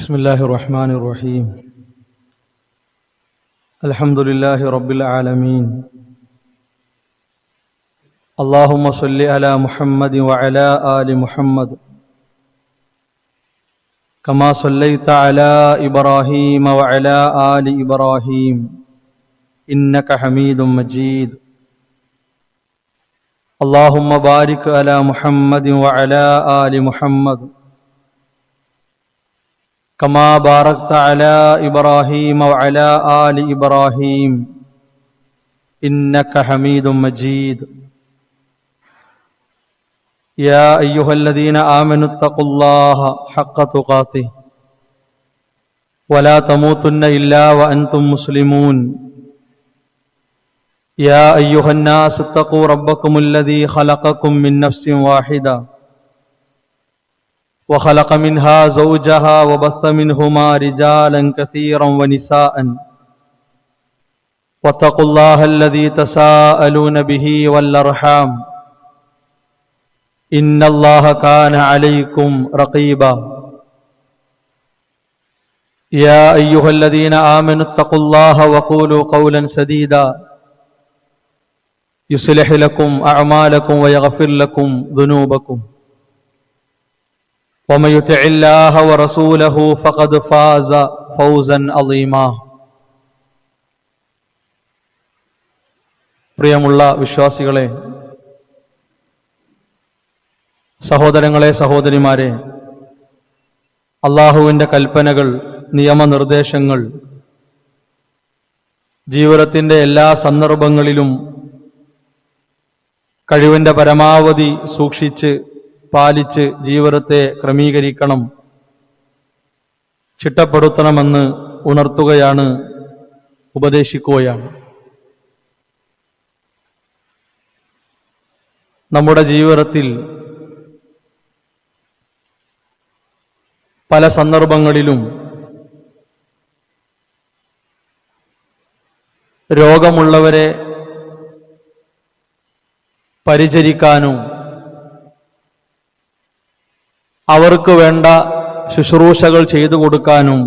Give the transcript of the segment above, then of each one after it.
بسم الله الرحمن الرحيم الحمد لله رب العالمين اللهم صل على محمد وعلى آل محمد كما صليت على إبراهيم وعلى آل إبراهيم إنك حميد مجيد اللهم بارك على محمد وعلى آل محمد كما باركت على إبراهيم وعلى آل إبراهيم إنك حميد مجيد يا أيها الذين آمنوا اتقوا الله حق تقاته ولا تموتن إلا وأنتم مسلمون يا أيها الناس اتقوا ربكم الذي خلقكم من نفس واحدة وخلق منها زوجها وبث منهما رجالا كثيرا ونساء واتقوا الله الذي تساءلون به والأرحام إن الله كان عليكم رقيبا يا أيها الذين آمنوا اتقوا الله وقولوا قولا سديدا يصلح لكم أعمالكم ويغفر لكم ذنوبكم ومن يطع الله ورسوله فقد فاز فوزا عظيما പ്രിയമുള്ള വിശ്വാസികളെ, സഹോദരങ്ങളെ, സഹോദരിമാരെ, അല്ലാഹുവിൻ്റെ കൽപ്പനകൾ, നിയമനിർദ്ദേശങ്ങൾ ജീവിതത്തിൻ്റെ എല്ലാ സന്ദർഭങ്ങളിലും കഴിവിൻ്റെ പരമാവധി സൂക്ഷിച്ച് പാലിച്ച് ജീവിതത്തെ ക്രമീകരിക്കണം, ചിട്ടപ്പെടുത്തണമെന്ന് ഉണർത്തുകയാണ്, ഉപദേശിക്കുകയാണ്. നമ്മുടെ ജീവിതത്തിൽ പല സന്ദർഭങ്ങളിലും രോഗമുള്ളവരെ പരിചരിക്കാനും അവർക്ക് വേണ്ട ശുശ്രൂഷകൾ ചെയ്തു കൊടുക്കാനും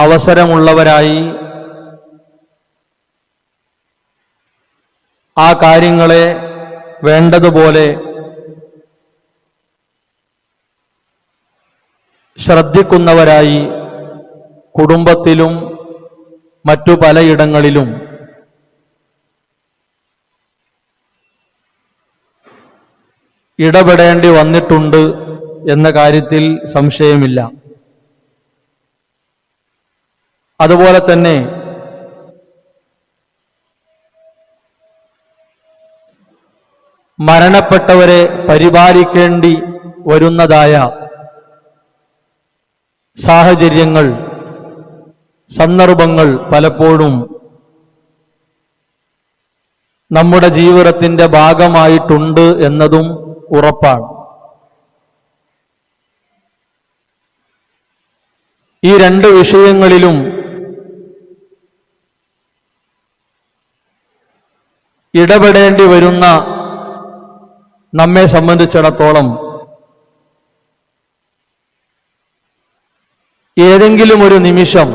അവസരമുള്ളവരായി ആ കാര്യങ്ങളെ വേണ്ടതുപോലെ ശ്രദ്ധിക്കുന്നവരായി കുടുംബത്തിലും മറ്റു പലയിടങ്ങളിലും ഇടപെടേണ്ടി വന്നിട്ടുണ്ട് എന്ന കാര്യത്തിൽ സംശയമില്ല. അതുപോലെ തന്നെ മരണപ്പെട്ടവരെ പരിപാലിക്കേണ്ടി വരുന്നതായ സാഹചര്യങ്ങൾ, സന്ദർഭങ്ങൾ പലപ്പോഴും നമ്മുടെ ജീവിതത്തിന്റെ ഭാഗമായിട്ടുണ്ട് എന്നതും ഉറപ്പാണ്. ഈ രണ്ട് വിഷയങ്ങളിലും ഇടപെടേണ്ടി വരുന്ന നമ്മെ സംബന്ധിച്ചിടത്തോളം ഏതെങ്കിലും ഒരു നിമിഷം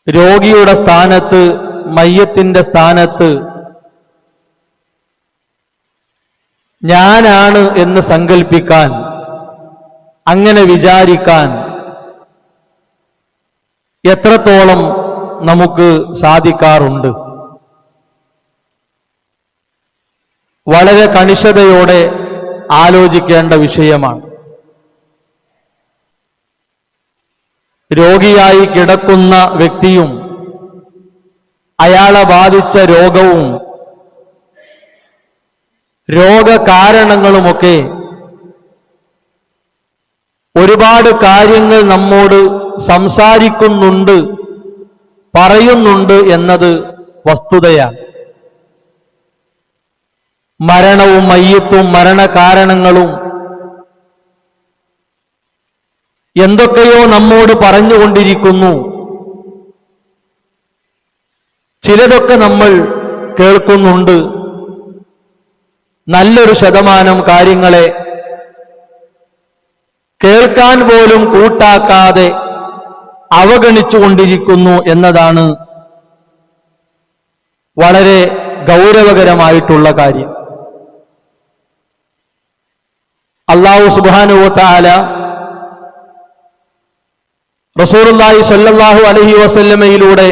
രോഗിയുടെ സ്ഥാനത്ത്, മയ്യത്തിന്റെ സ്ഥാനത്ത് ഞാനാണ് എന്ന് സങ്കൽപ്പിക്കാൻ, അങ്ങനെ വിചാരിക്കാൻ എത്രത്തോളം നമുക്ക് സാധിക്കാറുണ്ട്? വളരെ കണിശതയോടെ ആലോചിക്കേണ്ട വിഷയമാണ്. രോഗിയായി കിടക്കുന്ന വ്യക്തിയും അയാളെ ബാധിച്ച രോഗവും രോഗകാരണങ്ങളുമൊക്കെ ഒരുപാട് കാര്യങ്ങൾ നമ്മോട് സംസാരിക്കുന്നുണ്ട്, പറയുന്നുണ്ട് എന്നത് വസ്തുതയാണ്. മരണവും മയ്യത്തും മരണകാരണങ്ങളും എന്തൊക്കെയോ നമ്മോട് പറഞ്ഞുകൊണ്ടിരിക്കുന്നു. ചിലതൊക്കെ നമ്മൾ കേൾക്കുന്നുണ്ട്, നല്ലൊരു ശതമാനം കാര്യങ്ങളെ കേൾക്കാൻ പോലും കൂട്ടാക്കാതെ അവഗണിച്ചുകൊണ്ടിരിക്കുന്നു എന്നതാണ് വളരെ ഗൗരവകരമായിട്ടുള്ള കാര്യം. അല്ലാഹു സുബ്ഹാനഹു വ തആല റസൂലുള്ളാഹി സ്വല്ലല്ലാഹു അലൈഹി വസല്ലമയിലൂടെ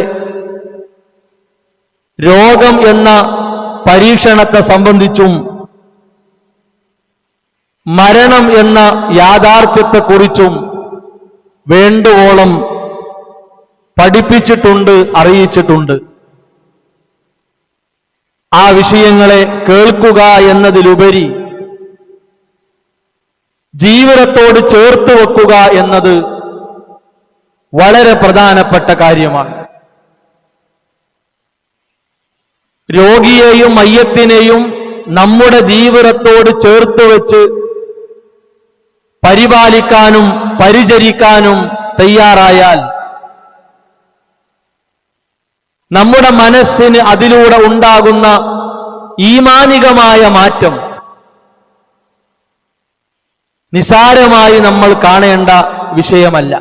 രോഗം എന്ന പരീക്ഷണത്തെ സംബന്ധിച്ചും മരണം എന്ന യാഥാർത്ഥ്യത്തെക്കുറിച്ചും വേണ്ടുവോളം പഠിപ്പിച്ചിട്ടുണ്ട്, അറിയിച്ചിട്ടുണ്ട്. ആ വിഷയങ്ങളെ കേൾക്കുക എന്നതിലുപരി ജീവിതത്തോട് ചേർത്ത് വെക്കുക എന്നത് വളരെ പ്രധാനപ്പെട്ട കാര്യമാണ്. രോഗിയെയും മയ്യത്തിനെയും നമ്മുടെ ജീവിതത്തോട് ചേർത്ത് വെച്ച് പരിപാലിക്കാനും പരിചരിക്കാനും തയ്യാറായാൽ നമ്മുടെ മനസ്സിന് അതിലൂടെ ഉണ്ടാകുന്ന ഈമാനികമായ മാറ്റം നിസാരമായി നമ്മൾ കാണേണ്ട വിഷയമല്ല.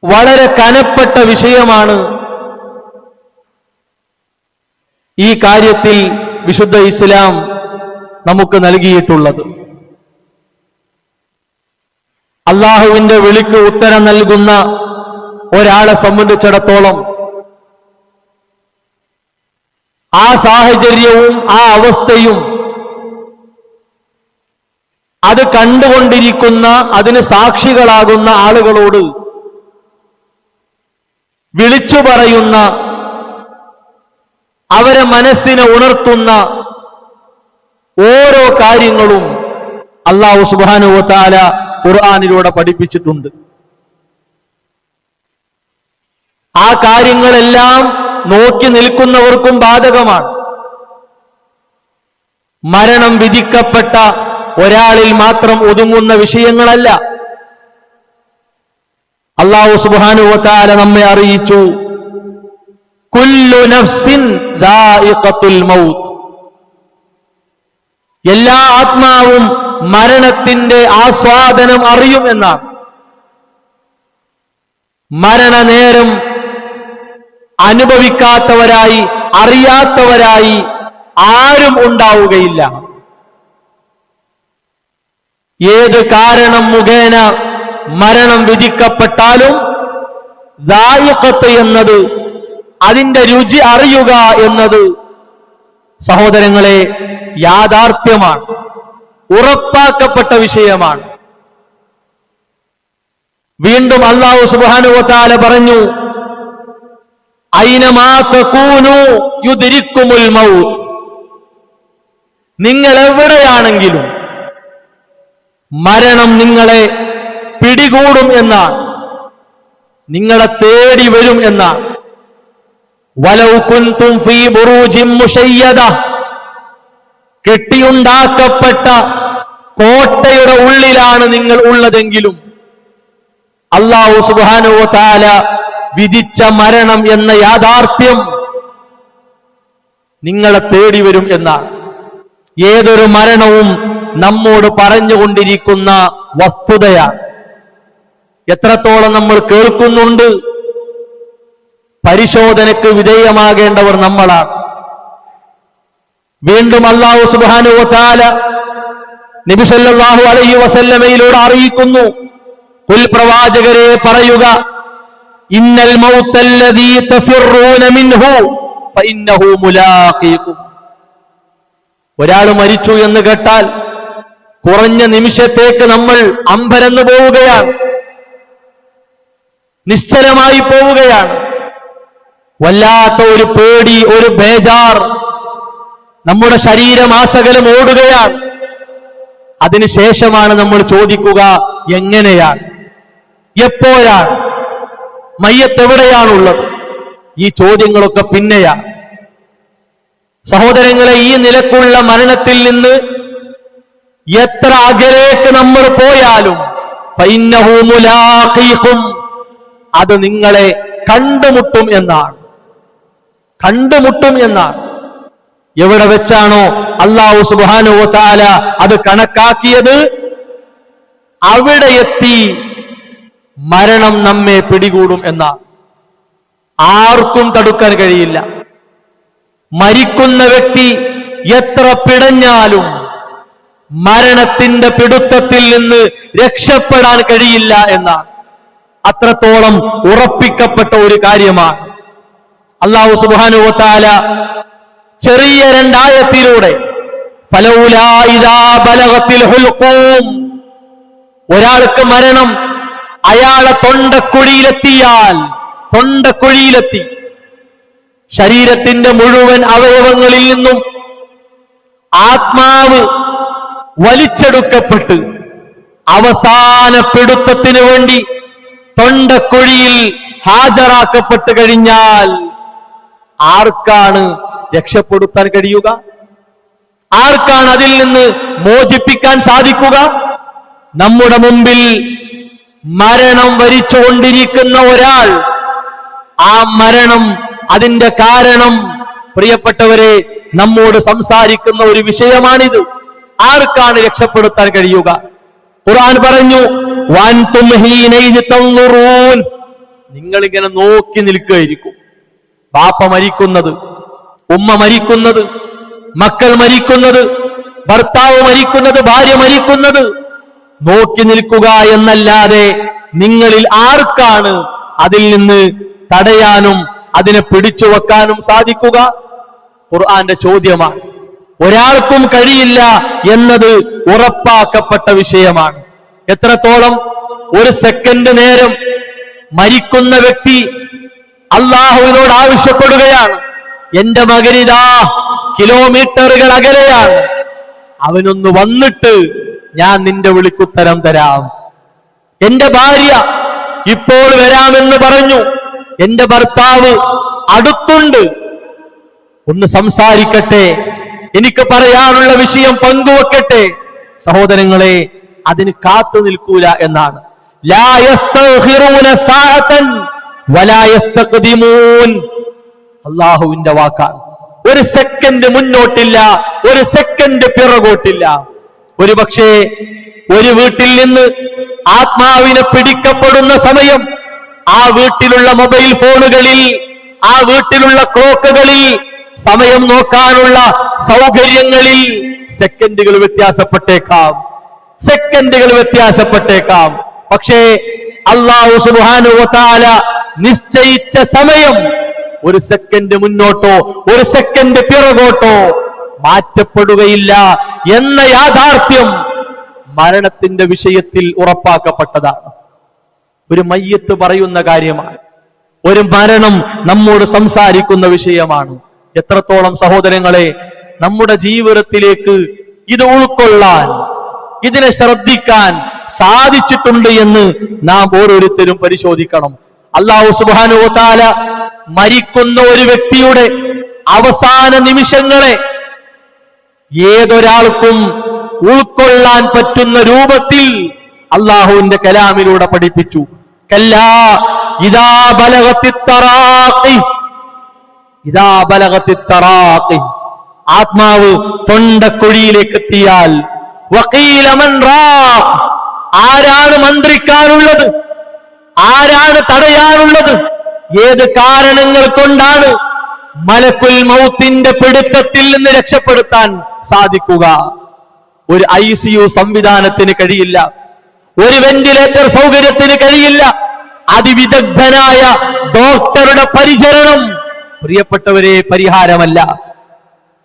വളരെ കനപ്പെട്ട വിഷയമാണ്. ഈ കാര്യത്തിൽ വിശുദ്ധ ഇസ്ലാം നമുക്ക് നൽകിയിട്ടുള്ളത്. അള്ളാഹുവിന്റെ വിളിക്ക് ഉത്തരം നൽകുന്ന ഒരാളെ സംബന്ധിച്ചിടത്തോളം ആ സാഹചര്യവും ആ അവസ്ഥയും അത് കണ്ടുകൊണ്ടിരിക്കുന്ന, അതിന് സാക്ഷികളാകുന്ന ആളുകളോട് വിളിച്ചു പറയുന്ന, അവരെ മനസ്സിനെ ഉണർത്തുന്ന ഓരോ കാര്യങ്ങളും അല്ലാഹു സുബ്ഹാനഹു വ തആല ഖുർആനിലൂടെ പഠിപ്പിച്ചിട്ടുണ്ട്. ആ കാര്യങ്ങളെല്ലാം നോക്കി നിൽക്കുന്നവർക്കും ബാധകമാണ്. മരണം വിധിക്കപ്പെട്ട ഒരാളിൽ മാത്രം ഒതുങ്ങുന്ന വിഷയങ്ങളല്ല. അല്ലാഹു സുബ്ഹാനഹു വ തആല നമ്മെ അറിയിച്ചു, കുല്ലു നഫ്സിൻ ദാഇഖത്തുൽ മൗത്ത്. എല്ലാ ആത്മാവും മരണത്തിന്റെ ആസ്വാദനം അറിയും എന്നാണ്. മരണനേരം അനുഭവിക്കാത്തവരായി, അറിയാത്തവരായി ആരും ഉണ്ടാവുകയില്ല. ഏത് കാരണം മുഖേന മരണം വിധിക്കപ്പെട്ടാലും ദായിഖത്ത് എന്നത്, അതിന്റെ രുചി അറിയുക എന്നത് സഹോദരങ്ങളെ യാഥാർത്ഥ്യമാണ്, ഉറപ്പാക്കപ്പെട്ട വിഷയമാണ്. വീണ്ടും അല്ലാഹു സുബ്ഹാനഹു വ തആല പറഞ്ഞു, ഐനമാ തകൂനു യുദ്രിക്കുമുൽ മൗത്ത്. നിങ്ങൾ എവിടെയാണെങ്കിലും മരണം നിങ്ങളെ പിടികൂടും എന്നാണ്, നിങ്ങളെ തേടി വരും എന്നാണ്. വലൗ കുൻതും ഫീ ബുറൂജിൻ മുശയ്യദ. കെട്ടിയുണ്ടാക്കപ്പെട്ട കോട്ടയുടെ ഉള്ളിലാണ് നിങ്ങൾ ഉള്ളതെങ്കിലും അല്ലാഹു സുബ്ഹാനഹു വ തആല വിധിച്ച മരണം എന്ന യാഥാർത്ഥ്യം നിങ്ങളെ തേടി വരും എന്നാണ്. ഏതൊരു മരണവും നമ്മോട് പറഞ്ഞുകൊണ്ടിരിക്കുന്ന വസ്തുതയാണ്. എത്രത്തോളം നമ്മൾ കേൾക്കുന്നുണ്ട്, പരിശോധനയ്ക്ക് വിധേയമാകേണ്ടവർ നമ്മളാണ്. വീണ്ടും അല്ലാഹു സുബ്ഹാനഹു വ തആല നബി സല്ലല്ലാഹു അലൈഹി വസല്ലമയിലൂടെ അറിയിക്കുന്നു, ഖുൽ പ്രവാചകരെ പറയുക, ഇന്നൽ മൗത്തല്ലദീ തഫിറൂന മിൻഹു ഫഇന്നഹു മുലാഖീകും. ഒരാൾ മരിച്ചു എന്ന് കേട്ടാൽ കുറഞ്ഞ നിമിഷത്തേക്ക് നമ്മൾ അമ്പരന്നു പോവുകയാണ്, നിശ്ചലമായി പോവുകയാണ്. വല്ലാത്ത ഒരു പേടി, ഒരു ബേജാർ നമ്മുടെ ശരീരമാസകലം ഓടുകയാണ്. അതിനുശേഷമാണ് നമ്മൾ ചോദിക്കുക, എങ്ങനെയാണ്, എപ്പോഴാണ്, മയ്യത്ത് എവിടെയാണുള്ളത്? ഈ ചോദ്യങ്ങളൊക്കെ പിന്നെയാണ്. സഹോദരങ്ങളെ, ഈ നിലക്കുള്ള മരണത്തിൽ നിന്ന് എത്ര അകലേക്ക് നമ്മൾ പോയാലും ഫഇന്നഹു മുലാഖീകും, അത് നിങ്ങളെ കണ്ടുമുട്ടും എന്നാണ്. കണ്ടുമുട്ടും എന്നാണ്. എവിടെ വെച്ചാണോ അല്ലാഹു സുബ്ഹാനഹു വ തആല അത് കണക്കാക്കിയത് അവിടെ എത്തി മരണം നമ്മെ പിടികൂടും എന്ന ആർക്കും തടുക്കാൻ കഴിയില്ല. മരിക്കുന്ന വ്യക്തി എത്ര പിടഞ്ഞാലും മരണത്തിന്റെ പിടുത്തത്തിൽ നിന്ന് രക്ഷപ്പെടാൻ കഴിയില്ല എന്നാണ്. അത്രത്തോളം ഉറപ്പിക്കപ്പെട്ട ഒരു കാര്യമാണ്. അല്ലാഹു സുബ്ഹാനഹു വ തആല ചെറിയ രണ്ടായത്തിലൂടെ ഫലൗലാ ഇദാ ബലഗത്തിൽ ഹുൽഖൂം, ഒരാൾക്ക് മരണം അയാളെ തൊണ്ടക്കുഴിയിലെത്തി ശരീരത്തിന്റെ മുഴുവൻ അവയവങ്ങളിൽ നിന്നും ആത്മാവ് വലിച്ചെടുക്കപ്പെട്ട് അവസാന പിടുത്തത്തിനു വേണ്ടി തൊണ്ടക്കുഴിയിൽ ഹാജരാക്കപ്പെട്ട് കഴിഞ്ഞാൽ ആർക്കാണ് രക്ഷപ്പെടുത്താൻ കഴിയുക? ആർക്കാണ് അതിൽ നിന്ന് മോചിപ്പിക്കാൻ സാധിക്കുക? നമ്മുടെ മുമ്പിൽ മരണം വരിച്ചുകൊണ്ടിരിക്കുന്ന ഒരാൾ, ആ മരണം, അതിന്റെ കാരണം പ്രിയപ്പെട്ടവരെ നമ്മോട് സംസാരിക്കുന്ന ഒരു വിഷയമാണിത്. ആർക്കാണ് രക്ഷപ്പെടുത്താൻ കഴിയുക? ഖുർആൻ പറഞ്ഞു, വഅൻതും ഹീനൈദ തൻദുറൂൻ, നിങ്ങളിങ്ങനെ നോക്കി നിൽക്കുകയായിരിക്കും. ബാപ്പ മരിക്കുന്നത്, ഉമ്മ മരിക്കുന്നത്, മക്കൾ മരിക്കുന്നത്, ഭർത്താവ് മരിക്കുന്നത്, ഭാര്യ മരിക്കുന്നത് നോക്കി നിൽക്കുക എന്നല്ലാതെ നിങ്ങളിൽ ആർക്കാണ് അതിൽ നിന്ന് തടയാനും അതിനെ പിടിച്ചു വെക്കാനും സാധിക്കുക? ഖുർആന്റെ ചോദ്യമാണ്. ഒരാൾക്കും കഴിയില്ല എന്നത് ഉറപ്പാക്കപ്പെട്ട വിഷയമാണ്. എത്രത്തോളം? ഒരു സെക്കൻഡ് നേരം മരിക്കുന്ന വ്യക്തി അല്ലാഹുവിനോട് ആവശ്യപ്പെടുകയാണ്, എന്റെ മകനിതാ കിലോമീറ്ററുകൾ അകലെയാണ്, അവനൊന്ന് വന്നിട്ട് ഞാൻ നിന്റെ വിളിക്കുത്തരം തരാം. എന്റെ ഭാര്യ ഇപ്പോൾ വരാമെന്ന് പറഞ്ഞു, എന്റെ ഭർത്താവ് അടുത്തുണ്ട്, ഒന്ന് സംസാരിക്കട്ടെ, എനിക്ക് പറയാനുള്ള വിഷയം പങ്കുവെക്കട്ടെ. സഹോദരങ്ങളെ, അതിന് കാത്തു നിൽക്കൂല എന്നാണ്. ലാ യസ്തഗ്ഫിറൂന സഅതൻ വലാ യസ്തഖ്ദിമൂൻ, അല്ലാഹുവിന്റെ വാക്കാണ്. ഒരു സെക്കൻഡ് മുന്നോട്ടില്ല, ഒരു സെക്കൻഡ് പിറകോട്ടില്ല. ഒരുപക്ഷേ ഒരു വീട്ടിൽ നിന്ന് ആത്മാവിനെ പിടിക്കപ്പെടുന്ന സമയം ആ വീട്ടിലുള്ള മൊബൈൽ ഫോണുകളിൽ, ആ വീട്ടിലുള്ള ക്ലോക്കുകളിൽ, സമയം നോക്കാനുള്ള സൗകര്യങ്ങളിൽ സെക്കൻഡുകൾ വ്യത്യാസപ്പെട്ടേക്കാം. പക്ഷേ അല്ലാഹു സുബ്ഹാനഹു വ തആല നിശ്ചയിച്ച സമയം ഒരു സെക്കൻഡ് മുന്നോട്ടോ ഒരു സെക്കൻഡ് പിറകോട്ടോ മാറ്റപ്പെടുകയില്ല എന്ന യാഥാർത്ഥ്യം മരണത്തിന്റെ വിഷയത്തിൽ ഉറപ്പാക്കപ്പെട്ടതാണ്. ഒരു മയ്യത്ത് പറയുന്ന കാര്യമാണ്, ഒരു മരണം നമ്മോട് സംസാരിക്കുന്ന വിഷയമാണ്. എത്രത്തോളം സഹോദരങ്ങളെ നമ്മുടെ ജീവിതത്തിലേക്ക് ഇത് ഉൾക്കൊള്ളാൻ, ഇതിനെ ശ്രദ്ധിക്കാൻ സാധിച്ചിട്ടുണ്ട് എന്ന് നാം ഓരോരുത്തരും പരിശോധിക്കണം. അല്ലാഹു സുബ്ഹാനഹു വ തആല മരിക്കുന്ന ഒരു വ്യക്തിയുടെ അവസാന നിമിഷങ്ങളെ ഏതൊരാൾക്കും ഉൾക്കൊള്ളാൻ പറ്റുന്ന രൂപത്തിൽ അല്ലാഹുവിന്റെ കലാമിലൂടെ പഠിപ്പിച്ചു. കല്ലാ ഇദാ ബലഗത്തി തറാഖി, ആത്മാവ് തൊണ്ടക്കുഴിയിലേക്ക് എത്തിയാൽ വഖീല മൻ റാഖ്, ആരാണ് മന്ത്രിക്കാനുള്ളത്, ആരാണ് തടയാനുള്ളത്, ഏത് കാരണങ്ങൾ കൊണ്ടാണ് മലക്കുൽ മൗത്തിന്റെ പിടുത്തത്തിൽ നിന്ന് രക്ഷപ്പെടുത്താൻ സാധിക്കുക? ഒരു ICU സംവിധാനത്തിന് കഴിയില്ല, ഒരു വെന്റിലേറ്റർ സൗകര്യത്തിന് കഴിയില്ല, അതിവിദഗ്ധനായ ഡോക്ടറുടെ പരിചരണം പ്രിയപ്പെട്ടവരെ പരിഹാരമല്ല.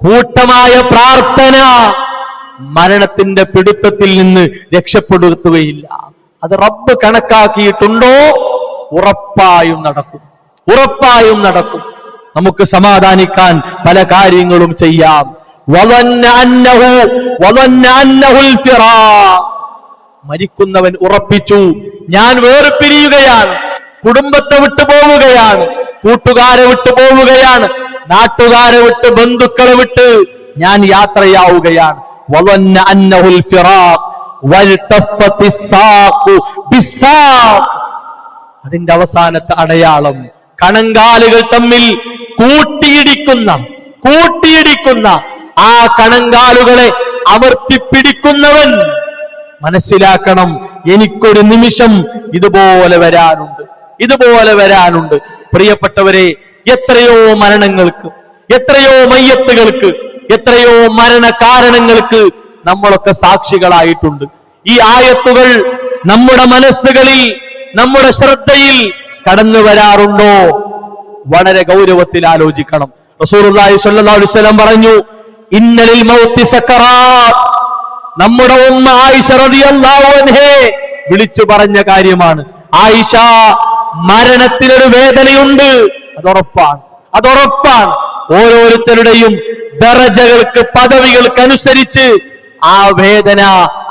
കൂട്ടമായ പ്രാർത്ഥന മരണത്തിന്റെ പിടുത്തത്തിൽ നിന്ന് രക്ഷപ്പെടുത്തുകയില്ല. അത് റബ്ബ് കണക്കാക്കിയിട്ടുണ്ടോ ഉറപ്പായും നടക്കും. നമുക്ക് സമാധാനിക്കാൻ പല കാര്യങ്ങളും ചെയ്യാം. മരിക്കുന്നവൻ ഉറപ്പിച്ചു, ഞാൻ വേർപിരിയുകയാണ്, കുടുംബത്തെ വിട്ടു പോവുകയാണ്, കൂട്ടുകാരെ വിട്ടു പോവുകയാണ്, നാട്ടുകാരെ വിട്ട്, ബന്ധുക്കളെ വിട്ട് ഞാൻ യാത്രയാവുകയാണ്. അതിന്റെ അവസാനത്തെ അടയാളം കണങ്കാലുകൾ തമ്മിൽ കൂട്ടിയിടിക്കുന്ന കൂട്ടിയിടിക്കുന്ന ആ കണങ്കാലുകളെ അമർത്തിപ്പിടിക്കുന്നവൻ മനസ്സിലാക്കണം, എനിക്കൊരു നിമിഷം ഇതുപോലെ വരാനുണ്ട്. പ്രിയപ്പെട്ടവരെ, എത്രയോ മരണങ്ങൾക്ക്, എത്രയോ മയ്യത്തുകൾക്ക്, എത്രയോ മരണകാരണങ്ങൾക്ക് നമ്മളൊക്കെ സാക്ഷികളായിട്ടുണ്ട്. ഈ ആയത്തുകൾ നമ്മുടെ മനസ്സുകളിൽ, നമ്മുടെ ശ്രദ്ധയിൽ കടന്നു വരാറുണ്ടോ? വളരെ ഗൗരവത്തിൽ ആലോചിക്കണം. റസൂലുള്ളാഹി സ്വല്ലല്ലാഹു അലൈഹി വസല്ലം പറഞ്ഞു, ഇന്നലിൽ മൗത്തി സക്കറാത്ത്. നമ്മുടെ ഉമ്മ ആയിഷ റളിയല്ലാഹു അൻഹയെ വിളിച്ചു പറഞ്ഞ കാര്യമാണ്. ആയിഷ, മരണത്തിനൊരു വേദനയുണ്ട്, അതുറപ്പാണ്. ഓരോരുത്തരുടെയും ദറജകൾക്ക്, പദവികൾക്കനുസരിച്ച് ആ വേദന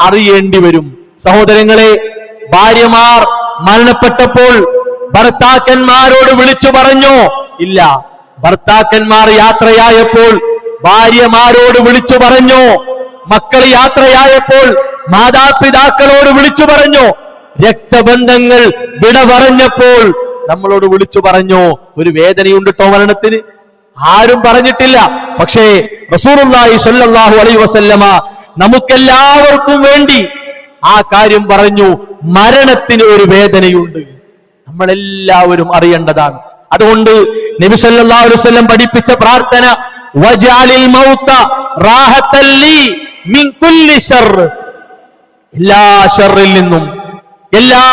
അറിയേണ്ടി വരും. സഹോദരങ്ങളെ, ഭാര്യമാർ മരണപ്പെട്ടപ്പോൾ ഭർത്താക്കന്മാരോട് വിളിച്ചു പറഞ്ഞോ? ഇല്ല. ഭർത്താക്കന്മാർ യാത്രയായപ്പോൾ ഭാര്യമാരോട് വിളിച്ചു പറഞ്ഞോ? മക്കൾ യാത്രയായപ്പോൾ മാതാപിതാക്കളോട് വിളിച്ചു പറഞ്ഞോ? രക്തബന്ധങ്ങൾ വിട പറഞ്ഞപ്പോൾ നമ്മളോട് വിളിച്ചു പറഞ്ഞോ? ഒരു വേദനയുണ്ട് ട്ടോ മരണത്തിന്? ആരും പറഞ്ഞിട്ടില്ല. പക്ഷേ റസൂലുള്ളാഹി സ്വല്ലല്ലാഹു അലൈഹി വസല്ലമ നമുക്കെല്ലാവർക്കും വേണ്ടി ആ കാര്യം പറഞ്ഞു. മരണത്തിന് ഒരു വേദനയുണ്ട്, നമ്മളെല്ലാവരും അറിയേണ്ടതാണ്. അതുകൊണ്ട് നബി സല്ലല്ലാഹു അലൈഹി വസല്ലം പഠിപ്പിച്ച പ്രാർത്ഥന, വജഅലിൽ മൗത റാഹത്തൻ ലീ മിൻ കുല്ലി ശർർ. എല്ലാ ശർറിൽ നിന്നും, എല്ലാ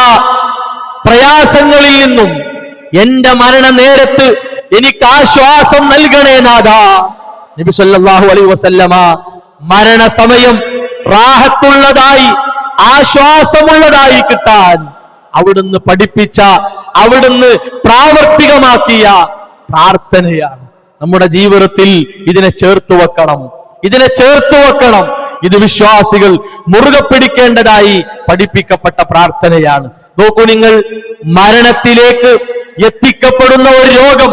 പ്രയാസങ്ങളിൽ നിന്നും എന്റെ മരണ നേരത്ത് എനിക്ക് ആശ്വാസം നൽകണേ നാഥാ. നബി സല്ലല്ലാഹു അലൈഹി വസല്ലമ മരണസമയം റാഹത്തുള്ളതായി, ആശ്വാസമുള്ളതായി കിട്ടാൻ അവിടുന്ന് പഠിപ്പിച്ച, അവിടുന്ന് പ്രാവർത്തികമാക്കിയ പ്രാർത്ഥനയാണ്. നമ്മുടെ ജീവിതത്തിൽ ഇതിനെ ചേർത്തു വെക്കണം. ഇത് വിശ്വാസികൾ മുറുകെ പിടിക്കേണ്ടതായി പഠിപ്പിക്കപ്പെട്ട പ്രാർത്ഥനയാണ്. നോക്കൂ നിങ്ങൾ, മരണത്തിലേക്ക് എത്തിക്കപ്പെടുന്ന ഒരു രോഗം,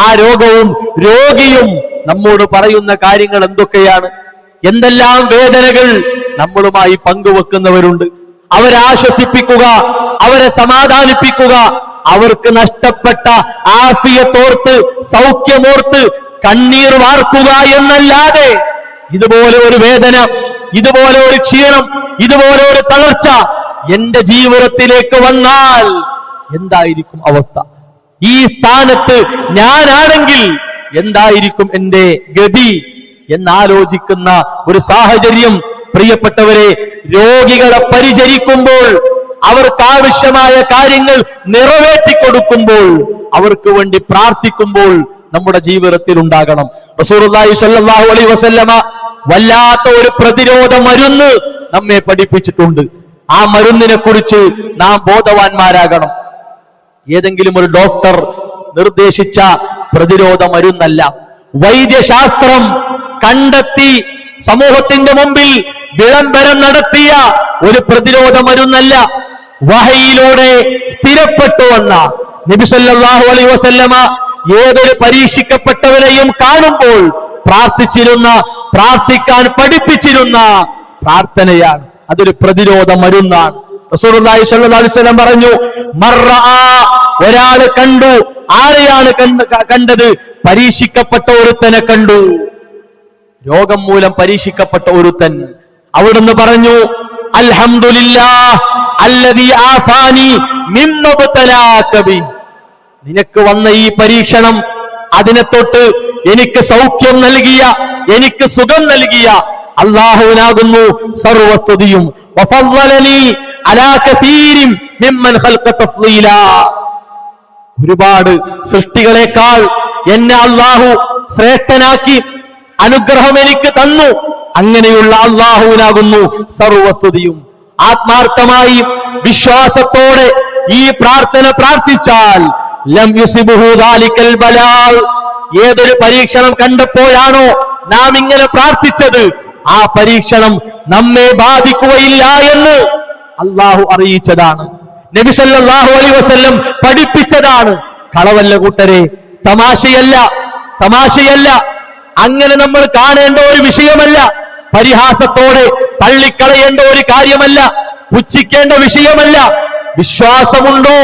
ആ രോഗവും രോഗിയും നമ്മോട് പറയുന്ന കാര്യങ്ങൾ എന്തൊക്കെയാണ്? എന്തെല്ലാം വേദനകൾ നമ്മളുമായി പങ്കുവെക്കുന്നവരുണ്ട്. അവരെ ആശ്വസിപ്പിക്കുക, അവരെ സമാധാനിപ്പിക്കുക, അവർക്ക് നഷ്ടപ്പെട്ട ആഫിയത്തോർത്ത്, സൗഖ്യമോർത്ത് കണ്ണീർ വാർക്കുക എന്നല്ലാതെ ഇതുപോലെ ഒരു വേദന, ഇതുപോലെ ഒരു ക്ഷീണം, ഇതുപോലെ ഒരു തളർച്ച എന്റെ ജീവിതത്തിലേക്ക് വന്നാൽ എന്തായിരിക്കും അവസ്ഥ? ഈ സ്ഥാനത്ത് ഞാനാണെങ്കിൽ എന്തായിരിക്കും എന്റെ ഗതി എന്നാലോചിക്കുന്ന ഒരു സാഹചര്യം, പ്രിയപ്പെട്ടവരെ, രോഗികളെ പരിചരിക്കുമ്പോൾ, അവർക്കാവശ്യമായ കാര്യങ്ങൾ നിറവേറ്റിക്കൊടുക്കുമ്പോൾ, അവർക്ക് വേണ്ടി പ്രാർത്ഥിക്കുമ്പോൾ നമ്മുടെ ജീവിതത്തിൽ ഉണ്ടാകണം. റസൂലുള്ളാഹി സ്വല്ലല്ലാഹു അലൈഹി വസല്ലമ വല്ലാത്ത ഒരു പ്രതിരോധ മരുന്ന് നമ്മെ പഠിപ്പിച്ചിട്ടുണ്ട്. ആ മരുന്നിനെ കുറിച്ച് നാം ബോധവാന്മാരാകണം. ഏതെങ്കിലും ഒരു ഡോക്ടർ നിർദ്ദേശിച്ച പ്രതിരോധ മരുന്നല്ല. വൈദ്യശാസ്ത്രം കണ്ടെത്തി സമൂഹത്തിന്റെ മുമ്പിൽ വിളംബരം നടത്തിയ ഒരു പ്രതിരോധ മരുന്നല്ല. വഹയിലൂടെ സ്ഥിരപ്പെട്ടു വന്ന നബി സല്ലല്ലാഹു അലൈഹി വസല്ലമ ഏതൊരു പരീക്ഷിക്കപ്പെട്ടവരെയും കാണുമ്പോൾ പ്രാർത്ഥിക്കാൻ പഠിപ്പിച്ചിരുന്ന പ്രാർത്ഥനയാണ്. അതൊരു പ്രതിരോധ മരുന്നാണ്. റസൂലുള്ളാഹി സ്വല്ലല്ലാഹു അലൈഹി വസല്ലം പറഞ്ഞു, ഒരാള് കണ്ടു. ആരെയാണ് കണ്ടത്? പരീക്ഷിക്കപ്പെട്ട ഒരുത്തനെ കണ്ടു. രോഗം മൂലം പരീക്ഷിക്കപ്പെട്ട ഒരുത്തൻ. അവിടുന്ന് പറഞ്ഞു, അൽഹംദുലില്ലാഹ് അല്ലദീ ആഫാനി മിമ്മ ബതലാക ബി. നിനക്ക് വന്ന ഈ പരീക്ഷണം, അതിനെ തൊട്ട് എനിക്ക് സൗഖ്യം നൽകിയ, എനിക്ക് സുഖം നൽകിയ അല്ലാഹുവിനാകുന്നു സർവസ്തുതിയും. വഫളലനി അലാ കസീരിൻ മിമ്മൻ ഖൽഖ തഫ്ളീലാ. ഒരുപാട് സൃഷ്ടികളെക്കാൾ എന്നെ അല്ലാഹു ശ്രേഷ്ഠനാക്കി അനുഗ്രഹം എനിക്ക് തന്നു. അങ്ങനെയുള്ള അല്ലാഹുവിനാകുന്നു സർവസ്തുതിയും. ആത്മാർത്ഥമായി വിശ്വാസത്തോടെ ഈ പ്രാർത്ഥന പ്രാർത്ഥിച്ചാൽ ലം യുസിബുഹു ദാലികൽ ബലാ. ഏതൊരു പരീക്ഷണം കണ്ടപ്പോഴാണോ നാം ഇങ്ങനെ പ്രാർത്ഥിച്ചത്, ആ പരീക്ഷണം നമ്മെ ബാധിക്കുകയില്ല എന്ന് അല്ലാഹു അറിയിച്ചതാണ്. നബി സല്ലല്ലാഹു അലൈഹി വസല്ലം പഠിപ്പിച്ചതാണ്. കളവല്ല കൂട്ടരെ, തമാശയല്ല. അങ്ങനെ നമ്മൾ കാണേണ്ട ഒരു വിഷയമല്ല. പരിഹാസത്തോടെ തള്ളിക്കളയേണ്ട ഒരു കാര്യമല്ല. പുച്ഛിക്കേണ്ട വിഷയമല്ല. വിശ്വാസമുണ്ടോ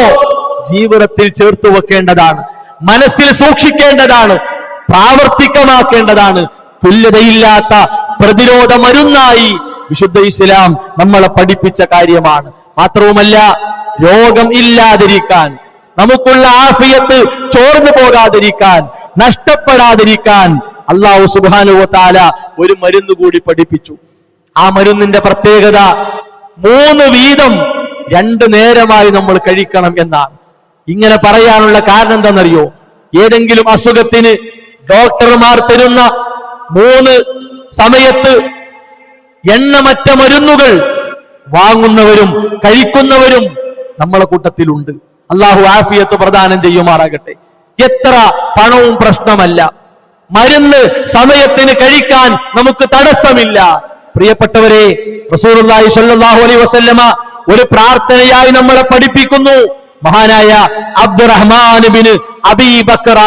ജീവിതത്തിൽ ചേർത്തു വെക്കേണ്ടതാണ്, മനസ്സിൽ സൂക്ഷിക്കേണ്ടതാണ്. പ്രാവർത്തികമാക്കേണ്ടതാണ്. തുല്യതയില്ലാത്ത പ്രതിരോധ മരുന്നായി വിശുദ്ധ ഇസ്ലാം നമ്മളെ പഠിപ്പിച്ച കാര്യമാണ്. മാത്രവുമല്ല, രോഗം ഇല്ലാതിരിക്കാൻ, നമുക്കുള്ള ആഫിയത്ത് ചോർന്നു പോകാതിരിക്കാൻ, നഷ്ടപ്പെടാതിരിക്കാൻ അല്ലാഹു സുബ്ഹാനഹു വ തആല ഒരു മരുന്ന് കൂടി പഠിപ്പിച്ചു. ആ മരുന്നിന്റെ പ്രത്യേകത 3 വീതം 2 നേരമായി നമ്മൾ കഴിക്കണം എന്നാണ്. ഇങ്ങനെ പറയാനുള്ള കാരണം എന്താണെന്നറിയോ? ഏതെങ്കിലും അസുഖത്തിന് ഡോക്ടർമാർ തരുന്ന 3 സമയത്ത് എണ്ണമറ്റ മരുന്നുകൾ വാങ്ങുന്നവരും കഴിക്കുന്നവരും നമ്മളെ കൂട്ടത്തിലുണ്ട്. അല്ലാഹു ആഫിയത്ത് പ്രദാനം ചെയ്യുമാറാകട്ടെ. എത്ര പണവും പ്രശ്നമല്ല, മരുന്ന് സമയത്തിന് കഴിക്കാൻ നമുക്ക് തടസ്സമില്ല. പ്രിയപ്പെട്ടവരെ, റസൂലുള്ളാഹി സ്വല്ലല്ലാഹു അലൈഹി വസല്ലമ ഒരു പ്രാർത്ഥനയായി നമ്മളെ പഠിപ്പിക്കുന്നു. മഹാനായ അബ്ദുറഹ്മാൻ ബിൻ അബീ ബക്ര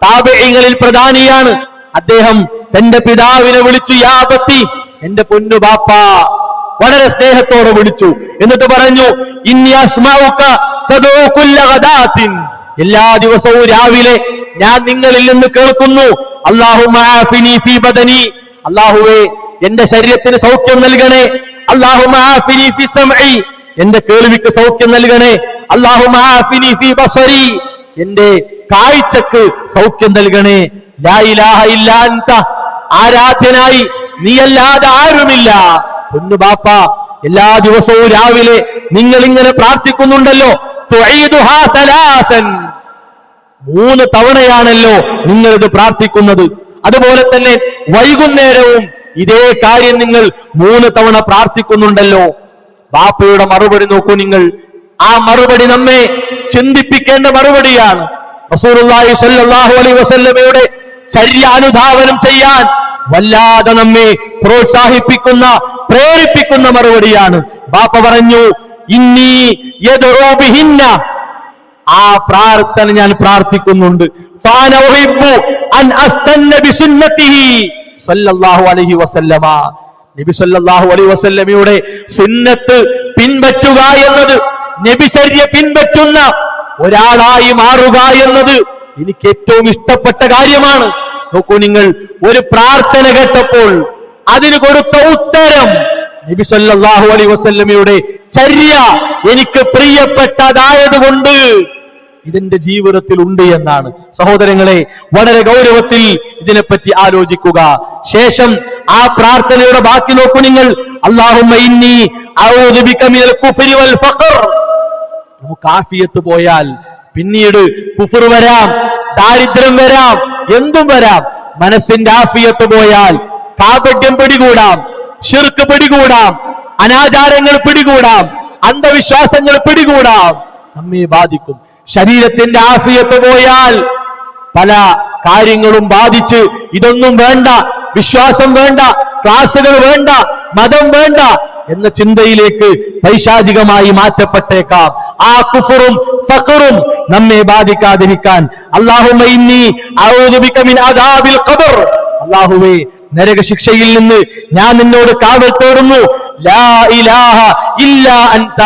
താബിഈങ്ങളിൽ പ്രധാനിയാണ്. അദ്ദേഹം തന്റെ പിതാവിനെ വിളിച്ചു, യാ അബത്തി, എന്റെ പൊന്നു ബാപ്പ, വളരെ സ്നേഹത്തോടെ വിളിച്ചു. എന്നിട്ട് പറഞ്ഞു, ഇന്നി അസ്മഉക തദൂ കുല്ല ഗദാത്തിൻ, എല്ലാ ദിവസവും രാവിലെ ഞാൻ നിങ്ങളിൽ നിന്ന് കേൾക്കുന്നു, അല്ലാഹുമ്മ ആഫിനി ഫീ ബദനി, അല്ലാഹുവേ എന്റെ ശരീരത്തിന് സൗഖ്യം നൽകണേ. അല്ലാഹുമ്മ ആഫിനി ഫീ സമഇ, എന്റെ കേൾവിക്ക് സൗഖ്യം നൽകണേ. അല്ലാഹുമ്മ ആഫിനി ഫീ ബസരി, എന്റെ കാഴ്ചക്ക് സൗഖ്യം നൽകണേ. ലാ ഇലാഹ ഇല്ലാ അൻത, ആരാധ്യനായി നീയല്ലാതെ ആരുമില്ല. പൊന്നു ബാപ്പ, എല്ലാ ദിവസവും രാവിലെ നിങ്ങൾ ഇങ്ങനെ പ്രാർത്ഥിക്കുന്നുണ്ടല്ലോ, തുഈദുഹാ സലാസൻ, 3 തവണയാണല്ലോ നിങ്ങൾ ഇത് പ്രാർത്ഥിക്കുന്നത്. അതുപോലെ തന്നെ വൈകുന്നേരവും ഇതേ കാര്യം നിങ്ങൾ 3 തവണ പ്രാർത്ഥിക്കുന്നുണ്ടല്ലോ. ബാപ്പയുടെ മറുപടി നോക്കൂ നിങ്ങൾ. ആ മറുപടി നമ്മെ ചിന്തിപ്പിക്കേണ്ട മറുപടിയാണ്. റസൂലുള്ളാഹി സ്വല്ലല്ലാഹു അലൈഹി വസല്ലമയുടെ ചര്യ അനുധാവനം ചെയ്യാൻ വല്ലാതെ നമ്മെ പ്രോത്സാഹിപ്പിക്കുന്ന, പ്രേരിപ്പിക്കുന്ന മറുപടിയാണ്. ബാപ്പ പറഞ്ഞു, ഇന്നി യദ്ഉ ബിഹിന്ന, ആ പ്രാർത്ഥന ഞാൻ പ്രാർത്ഥിക്കുന്നുണ്ട്. ഫഅന ഉഹിബ്ബു അൻ അസ്തന്ന ബിസുന്നതിഹി സല്ലല്ലാഹു അലൈഹി വസല്ലമ, നബി സല്ലല്ലാഹു അലൈഹി വസല്ലമയുടെ സുന്നത്ത് പിൻപറ്റുക എന്നത്, നബിചര്യ പിൻപറ്റുന്ന ഒരാളായി മാറുക എന്നത് എനിക്ക് ഏറ്റവും ഇഷ്ടപ്പെട്ട കാര്യമാണ്. നോക്കൂ നിങ്ങൾ, ഒരു പ്രാർത്ഥന കേട്ടപ്പോൾ അതിന് കൊടുത്ത ഉത്തരം നബി സല്ലല്ലാഹു അലൈഹി വസല്ലമയുടെ ചര്യ എനിക്ക് പ്രിയപ്പെട്ടതായതുകൊണ്ട് ഇതിന്റെ ജീവിതത്തിൽ ഉണ്ട് എന്നാണ്. സഹോദരങ്ങളെ, വളരെ ഗൗരവത്തിൽ ഇതിനെപ്പറ്റി ആലോചിക്കുക. ശേഷം ആ പ്രാർത്ഥനയുടെ ബാക്കി നോക്കൂ നിങ്ങൾ. അല്ലാഹുമ്മ ഇന്നി അഊദു ബിക മിനൽ കുഫ്രി വൽ ഫഖർ, നമുക്ക് ആഫിയത്ത് പോയാൽ പിന്നീട് കുഫർ വരാം, ദാരിദ്ര്യം വരാം, എന്തും വരാം. മനസ്സിന്റെ ആഫിയത്ത് പോയാൽ കാപട്യം പിടികൂടാം, ശിർക്ക് പിടികൂടാം, അനാചാരങ്ങൾ പിടികൂടാം, അന്ധവിശ്വാസങ്ങൾ പിടികൂടാം, നമ്മെ ബാധിക്കും. ശരീരത്തിന്റെ ആഫിയത്ത് പോയാൽ പല കാര്യങ്ങളും ബാധിച്ച് ഇതൊന്നും വേണ്ട, വിശ്വാസം വേണ്ട, ക്ലാസുകൾ വേണ്ട, മതം വേണ്ട എന്ന ചിന്തയിലേക്ക് പൈശാചികമായി മാറ്റപ്പെട്ടേക്കാം. ആ കുഫറും ഫഖറും നമ്മെ ബാധിക്കാതിരിക്കാൻ അല്ലാഹുമ്മ ഇന്നി അഊദു ബിക മിൻ അദാബിൽ ഖബർ, അല്ലാഹുവേ നരകശിക്ഷയിൽ നിന്ന് ഞാൻ നിന്നോട് കാവൽ തേടുന്നു. ലാ ഇലാഹ ഇല്ലാ അൻത,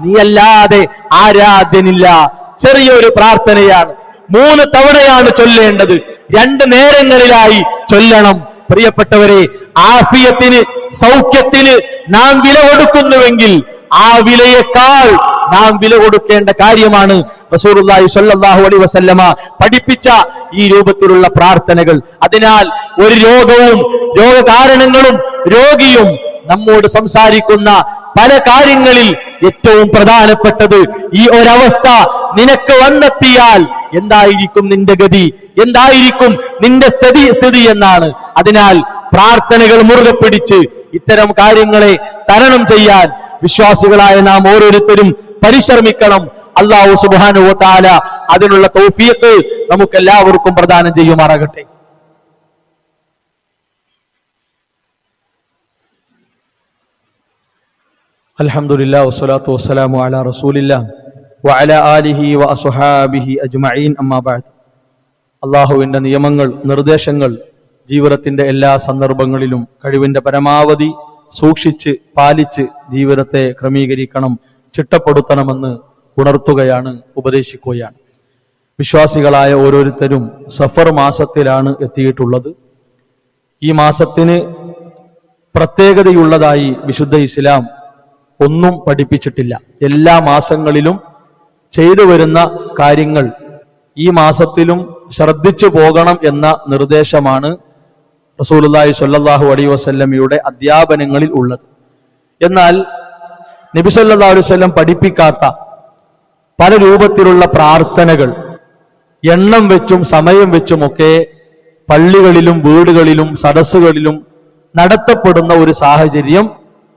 നീയല്ലാതെ ആരാധ്യനില്ല. ചെറിയൊരു പ്രാർത്ഥനയാണ്, 3 തവണയാണ് ചൊല്ലേണ്ടത്, 2 നേരങ്ങളിലായി ചൊല്ലണം. പ്രിയപ്പെട്ടവരെ, ആഫിയത്തിന്, സൗഖ്യത്തിന് നാം വില കൊടുക്കുന്നുവെങ്കിൽ ആ വിലയേക്കാൾ നാം വില കൊടുക്കേണ്ട കാര്യമാണ് റസൂലുള്ളാഹി സ്വല്ലല്ലാഹു അലൈഹി വസല്ലമ പഠിപ്പിച്ച ഈ രൂപത്തിലുള്ള പ്രാർത്ഥനകൾ. അതിനാൽ ഒരു രോഗവും രോഗകാരണങ്ങളും രോഗിയും നമ്മോട് സംസാരിക്കുന്ന പല കാര്യങ്ങളിൽ ഏറ്റവും പ്രധാനപ്പെട്ടത് ഈ ഒരവസ്ഥ നിനക്ക് വന്നെത്തിയാൽ എന്തായിരിക്കും നിന്റെ ഗതി, എന്തായിരിക്കും നിന്റെ സ്ഥിതി എന്നാണ്. അതിനാൽ പ്രാർത്ഥനകൾ മുറുകെ പിടിച്ച് ഇത്തരം കാര്യങ്ങളെ തരണം ചെയ്യാൻ വിശ്വാസികളായ നാം ഓരോരുത്തരും പരിശ്രമിക്കണം. അല്ലാഹു സുബ്ഹാനഹു വ തആല അതിനുള്ള തൗഫീഖ് നമുക്കെല്ലാവർക്കും പ്രദാനം ചെയ്യുമാറാകട്ടെ. അൽഹംദുലില്ലാഹി വസ്സലാത്തു വസ്സലാമു അലാ റസൂലില്ലാഹി വഅലാ ആലിഹി വഅസ്ഹാബിഹി അജ്മഈൻ, അമ്മാ ബഅദ്. അല്ലാഹുവിന്റെ നിയമങ്ങൾ, നിർദ്ദേശങ്ങൾ ജീവിതത്തിന്റെ എല്ലാ സന്ദർഭങ്ങളിലും കഴിവിന്റെ പരമാവധി സൂക്ഷിച്ച് പാലിച്ച് ജീവിതത്തെ ക്രമീകരിക്കണം, ചിട്ടപ്പെടുത്തണമെന്ന് ഉണർത്തുകയാണ്, ഉപദേശിക്കുകയാണ്. വിശ്വാസികളായ ഓരോരുത്തരും സഫർ മാസത്തിലാണ് എത്തിയിട്ടുള്ളത്. ഈ മാസത്തിന് പ്രത്യേകതയുള്ളതായി വിശുദ്ധ ഇസ്ലാം ഒന്നും പഠിപ്പിച്ചിട്ടില്ല. എല്ലാ മാസങ്ങളിലും ചെയ്തു വരുന്ന കാര്യങ്ങൾ ഈ മാസത്തിലും ശ്രദ്ധിച്ചു പോകണം എന്ന നിർദ്ദേശമാണ് റസൂലുള്ളാഹി സ്വല്ലല്ലാഹു അലൈഹി വസല്ലമയുടെ അധ്യാപനങ്ങളിൽ ഉള്ളത്. എന്നാൽ നബി സല്ലല്ലാഹു അലൈഹി വസല്ലം പഠിപ്പിക്കാത്ത പല രൂപത്തിലുള്ള പ്രാർത്ഥനകൾ എണ്ണം വെച്ചും സമയം വെച്ചുമൊക്കെ പള്ളികളിലും വീടുകളിലും സദസ്സുകളിലും നടത്തപ്പെടുന്ന ഒരു സാഹചര്യം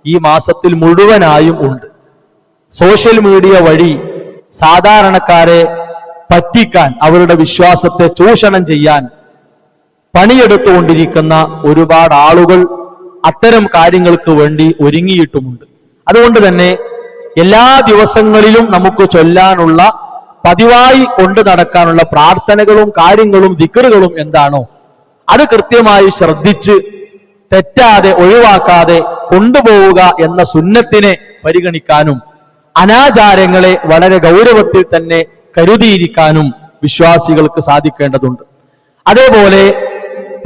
ഈ മാസത്തിൽ മുഴുവനായും ഉണ്ട്. സോഷ്യൽ മീഡിയ വഴി സാധാരണക്കാരെ പറ്റിക്കാൻ, അവരുടെ വിശ്വാസത്തെ ചൂഷണം ചെയ്യാൻ പണിയെടുത്തുകൊണ്ടിരിക്കുന്ന ഒരുപാട് ആളുകൾ അത്തരം കാര്യങ്ങൾക്ക് വേണ്ടി ഒരുങ്ങിയിട്ടുമുണ്ട്. അതുകൊണ്ട് തന്നെ എല്ലാ ദിവസങ്ങളിലും നമുക്ക് ചൊല്ലാനുള്ള, പതിവായി കൊണ്ടു നടക്കാനുള്ള പ്രാർത്ഥനകളും കാര്യങ്ങളും ദിക്റുകളും എന്താണോ അത് കൃത്യമായി ശ്രദ്ധിച്ച് തെറ്റാതെ ഒഴിവാക്കാതെ കൊണ്ടുപോവുക എന്ന സുന്നത്തിനെ പരിഗണിക്കാനും അനാചാരങ്ങളെ വളരെ ഗൗരവത്തിൽ തന്നെ കരുതിയിരിക്കാനും വിശ്വാസികൾക്ക് സാധിക്കേണ്ടതുണ്ട്. അതേപോലെ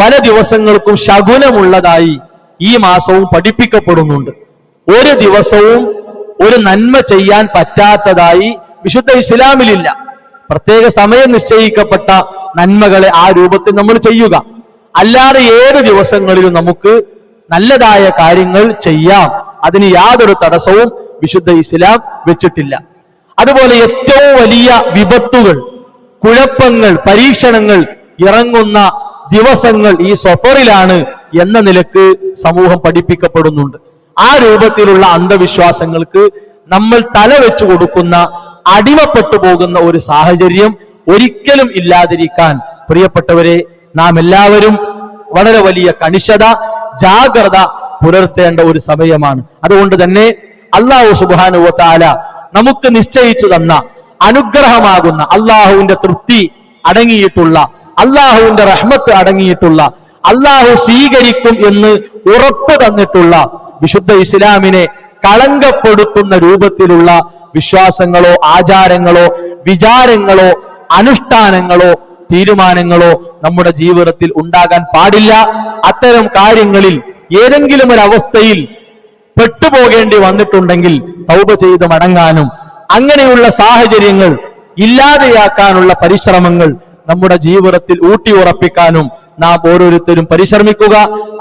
പല ദിവസങ്ങൾക്കും ശകുനമുള്ളതായി ഈ മാസവും പഠിപ്പിക്കപ്പെടുന്നുണ്ട്. ഒരു ദിവസവും ഒരു നന്മ ചെയ്യാൻ പറ്റാത്തതായി വിശുദ്ധ ഇസ്ലാമിലില്ല. പ്രത്യേക സമയം നിശ്ചയിക്കപ്പെട്ട നന്മകളെ ആ രൂപത്തിൽ നമ്മൾ ചെയ്യുക. അല്ലാതെ ഏത് ദിവസങ്ങളിലും നമുക്ക് നല്ലതായ കാര്യങ്ങൾ ചെയ്യാം. അതിന് യാതൊരു തടസ്സവും വിശുദ്ധ ഇസ്ലാം വെച്ചിട്ടില്ല. അതുപോലെ ഏറ്റവും വലിയ വിപത്തുകൾ, കുഴപ്പങ്ങൾ, പരീക്ഷണങ്ങൾ ഇറങ്ങുന്ന ദിവസങ്ങൾ ഈ സഫറിലാണ് എന്ന നിലക്ക് സമൂഹം പഠിപ്പിക്കപ്പെടുന്നുണ്ട്. ആ രൂപത്തിലുള്ള അന്ധവിശ്വാസങ്ങൾക്ക് നമ്മൾ തലവെച്ചു കൊടുക്കുന്ന, അടിമപ്പെട്ടു പോകുന്ന ഒരു സാഹചര്യം ഒരിക്കലും ഇല്ലാതിരിക്കാൻ പ്രിയപ്പെട്ടവരെ നാം എല്ലാവരും വളരെ വലിയ കണിശത, ജാഗ്രത പുലർത്തേണ്ട ഒരു സമയമാണ്. അതുകൊണ്ട് തന്നെ അല്ലാഹു സുബ്ഹാനഹു വ തആല നമുക്ക് നിശ്ചയിച്ചു തന്ന അനുഗ്രഹമാകുന്ന, അള്ളാഹുവിന്റെ തൃപ്തി അടങ്ങിയിട്ടുള്ള, അള്ളാഹുവിന്റെ റഹ്മത്ത് അടങ്ങിയിട്ടുള്ള, അള്ളാഹു സ്വീകരിക്കും എന്ന് ഉറപ്പ് തന്നിട്ടുള്ള വിശുദ്ധ ഇസ്ലാമിനെ കളങ്കപ്പെടുത്തുന്ന രൂപത്തിലുള്ള വിശ്വാസങ്ങളോ ആചാരങ്ങളോ വിചാരങ്ങളോ അനുഷ്ഠാനങ്ങളോ തീരുമാനങ്ങളോ നമ്മുടെ ജീവിതത്തിൽ ഉണ്ടാകാൻ പാടില്ല. അത്തരം കാര്യങ്ങളിൽ ഏതെങ്കിലും ഒരു അവസ്ഥയിൽ പെട്ടുപോകേണ്ടി വന്നിട്ടുണ്ടെങ്കിൽ തൗബ ചെയ്ത് മടങ്ങാനും അങ്ങനെയുള്ള സാഹചര്യങ്ങൾ ഇല്ലാതെയാക്കാനുള്ള പരിശ്രമങ്ങൾ നമ്മുടെ ജീവിതത്തിൽ ഊട്ടിയുറപ്പിക്കാനും നാം ഓരോരുത്തരും പരിശ്രമിക്കുക.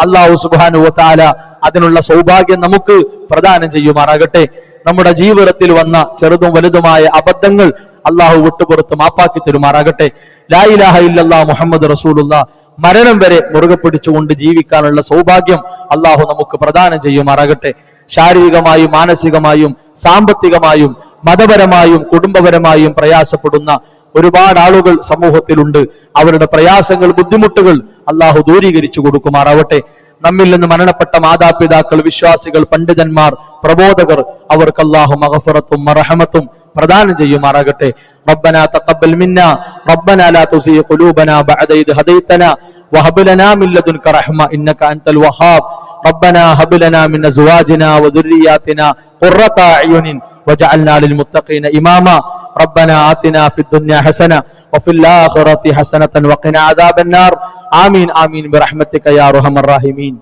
അല്ലാഹു സുബ്ഹാനഹു വ തആല അതിനുള്ള സൗഭാഗ്യം നമുക്ക് പ്രദാനം ചെയ്യുമാറാകട്ടെ. നമ്മുടെ ജീവിതത്തിൽ വന്ന ചെറുതും വലുതുമായ അബദ്ധങ്ങൾ അള്ളാഹു വിട്ടുപുറത്ത് മാപ്പാക്കി തരുമാറാകട്ടെ. ലാ ഇലാഹ ഇല്ലല്ലാഹ് മുഹമ്മദ് റസൂലുള്ളാഹ് മരണം വരെ മുറുകെ പിടിച്ചുകൊണ്ട് ജീവിക്കാനുള്ള സൗഭാഗ്യം അള്ളാഹു നമുക്ക് പ്രദാനം ചെയ്യുമാറാകട്ടെ. ശാരീരികമായും മാനസികമായും സാമ്പത്തികമായും മതപരമായും കുടുംബപരമായും പ്രയാസപ്പെടുന്ന ഒരുപാട് ആളുകൾ സമൂഹത്തിലുണ്ട്. അവരുടെ പ്രയാസങ്ങൾ, ബുദ്ധിമുട്ടുകൾ അള്ളാഹു ദൂരീകരിച്ചു കൊടുക്കുമാറാവട്ടെ. നമ്മിൽ നിന്ന് മരണപ്പെട്ട മാതാപിതാക്കൾ, വിശ്വാസികൾ, പണ്ഡിതന്മാർ, പ്രബോധകർ, അവർക്ക് അള്ളാഹു മഗ്ഫിറത്തും മർഹമത്തും പ്രദാനം ചെയ്യുമാറാകട്ടെ. ربنا تقبل منا ربنا لا تزغ قلوبنا بعد إذ هديتنا وهب لنا من لدنك رحمة إنك أنت الوهاب ربنا هب لنا من أزواجنا وذرياتنا قرة أعين واجعلنا للمتقين إماما ربنا آتنا في الدنيا حسنة وفي الآخرة حسنة وقنا عذاب النار آمين آمين برحمتك يا أرحم الراحمين.